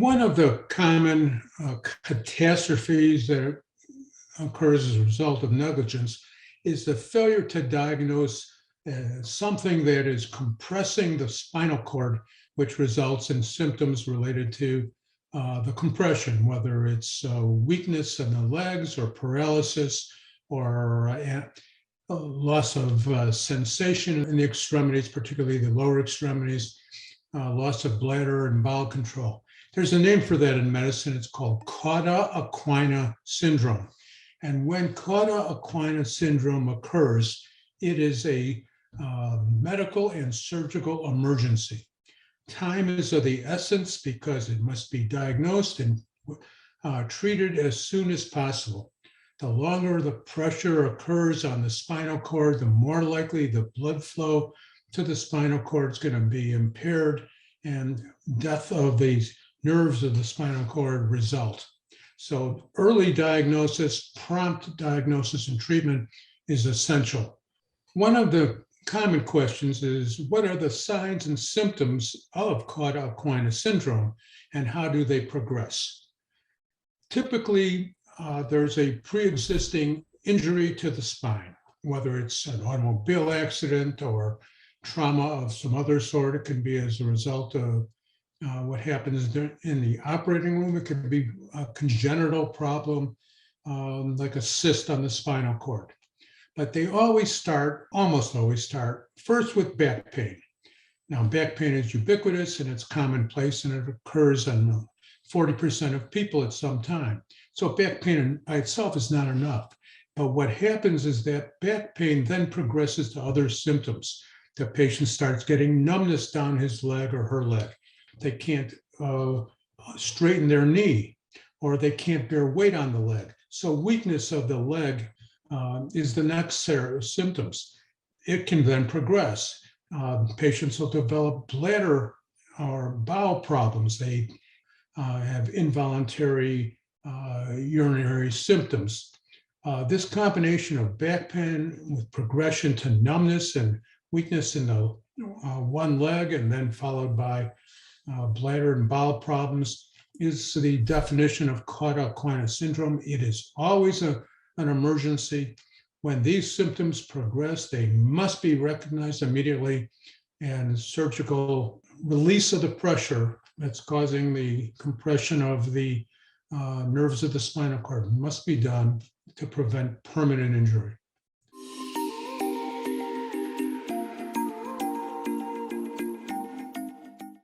One of the common catastrophes that occurs as a result of negligence is the failure to diagnose something that is compressing the spinal cord, which results in symptoms related to the compression, whether it's weakness in the legs or paralysis or loss of sensation in the extremities, particularly the lower extremities, loss of bladder and bowel control. There's a name for that in medicine. It's called Cauda Equina Syndrome. And when Cauda Equina Syndrome occurs, it is a medical and surgical emergency. Time is of the essence because it must be diagnosed and treated as soon as possible. The longer the pressure occurs on the spinal cord, the more likely the blood flow to the spinal cord is going to be impaired, and death of these nerves of the spinal cord result. So early diagnosis, prompt diagnosis and treatment is essential. One of the common questions is, what are the signs and symptoms of Cauda Equina Syndrome and how do they progress? Typically, there's a pre-existing injury to the spine, whether it's an automobile accident or trauma of some other sort. It can be as a result of what happens in the operating room. It could be a congenital problem, like a cyst on the spinal cord. But they almost always start, first with back pain. Now, back pain is ubiquitous and it's commonplace, and it occurs on 40% of people at some time. So back pain by itself is not enough. But what happens is that back pain then progresses to other symptoms. The patient starts getting numbness down his leg or her leg. They can't straighten their knee, or they can't bear weight on the leg. So weakness of the leg is the next set of symptoms. It can then progress. Patients will develop bladder or bowel problems. They have involuntary urinary symptoms. This combination of back pain with progression to numbness and weakness in the one leg, and then followed by bladder and bowel problems, is the definition of Cauda Equina Syndrome. It is always an emergency. When these symptoms progress, they must be recognized immediately, and surgical release of the pressure that's causing the compression of the nerves of the spinal cord must be done to prevent permanent injury.